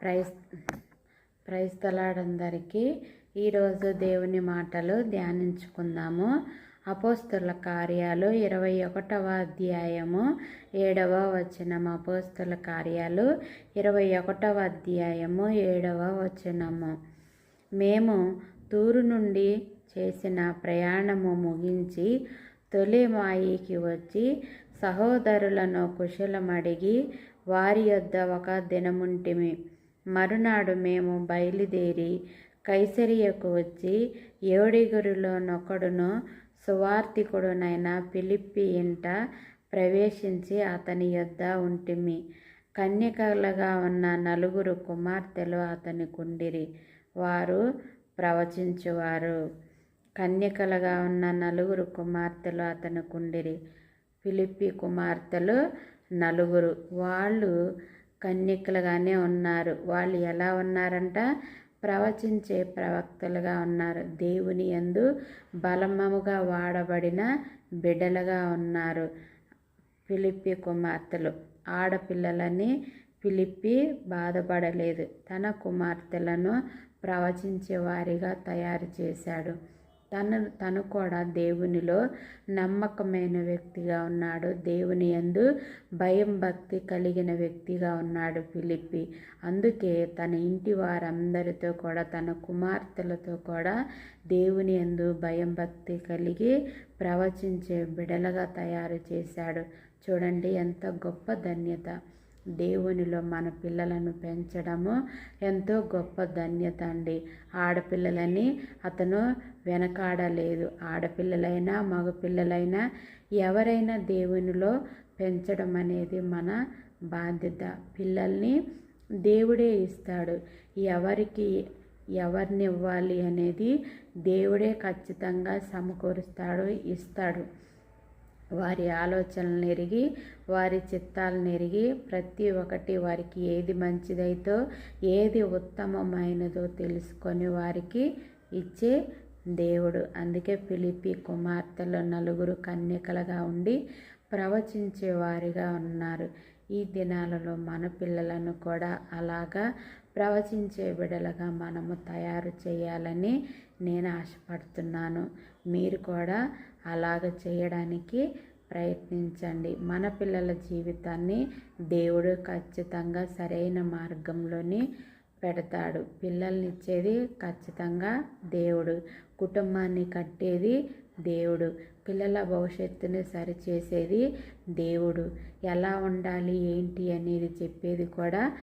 Praise praise తలాడందరికీ ఈరోజు దేవుని మాటలు ధ్యానించుకుందాము. అపోస్తల కార్యాలు 21వ అధ్యాయము 7వ వచనం. అపోస్తల కార్యాలు 21వ అధ్యాయము 7వ వచనము. మేము తూరు నుండి చేసిన ప్రయాణము ముగించి తొలెమాయికి వచ్చి సహోదరులను కుశలమడిగి వారి యొద్ద ఒక దినముంటిమి. మరునాడు మేము బయలుదేరి కైసరియకు వచ్చి ఏడుగురిలోనొకడును సువార్తికుడునైన ఫిలిప్పి ఇంట ప్రవేశించి అతని యొద్ద ఉంటిమి. కన్యకలుగా ఉన్న 4 కుమార్తెలు అతనికుండిరి, వారు ప్రవచించువారు. కన్యకలుగా ఉన్న 4 కుమార్తెలు అతనికుండిరి. ఫిలిప్పి కుమార్తెలు 4, వాళ్ళు కన్యకలుగానే ఉన్నారు. వాళ్ళు ఎలా ఉన్నారంట? ప్రవచించే ప్రవక్తలుగా ఉన్నారు. దేవుని యందు బలముగా వాడబడిన బిడ్డలుగా ఉన్నారు. ఫిలిప్పి కుమార్తెలు ఆడపిల్లలని ఫిలిప్పి బాధపడలేదు. తన కుమార్తెలను ప్రవచించే వారిగా తయారు చేశాడు. తను కూడా దేవునిలో నమ్మకమైన వ్యక్తిగా ఉన్నాడు. దేవుని యందు భయం భక్తి కలిగిన వ్యక్తిగా ఉన్నాడు ఫిలిప్పి. అందుకే తన ఇంటి వారందరితో కూడా, తన కుమార్తెలతో కూడా దేవుని యందు భయం భక్తి కలిగి ప్రవచించే బిడలుగా తయారు చేశాడు. చూడండి, ఎంత గొప్ప ధన్యత. దేవునిలో మన పిల్లలను పెంచడము ఎంతో గొప్ప ధన్యత అండి. ఆడపిల్లలని అతను వెనకాడలేదు. ఆడపిల్లలైనా మగపిల్లలైనా ఎవరైనా దేవునిలో పెంచడం అనేది మన బాధ్యత. పిల్లల్ని దేవుడే ఇస్తాడు. ఎవరిని ఇవ్వాలి అనేది దేవుడే ఖచ్చితంగా సమకూరుస్తాడు, ఇస్తాడు. వారి ఆలోచనలను ఎరిగి, వారి చిత్తాలను ఎరిగి, ప్రతి ఒక్కటి వారికి ఏది మంచిదైతో ఏది ఉత్తమమైనదో తెలుసుకొని వారికి ఇచ్చే దేవుడు. అందుకే ఫిలిప్పి కుమార్తెలు 4 కన్యకలుగా ఉండి ప్రవచించే వారిగా ఉన్నారు. ఈ దినాలలో మన పిల్లలను కూడా అలాగా ప్రవచించే బిడ్డలుగా మనము తయారు చేయాలని నేను ఆశపడుతున్నాను. మీరు కూడా అలాగ చేయడానికి ప్రయత్నించండి. మన పిల్లల జీవితాన్ని దేవుడు ఖచ్చితంగా సరైన మార్గంలోని పెడతాడు. పిల్లల్ని ఇచ్చేది ఖచ్చితంగా దేవుడు. కుటుంబాన్ని కట్టేది దేవుడు. పిల్లల భవిష్యత్తుని సరిచేసేది దేవుడు. ఎలా ఉండాలి ఏంటి అనేది చెప్పేది కూడా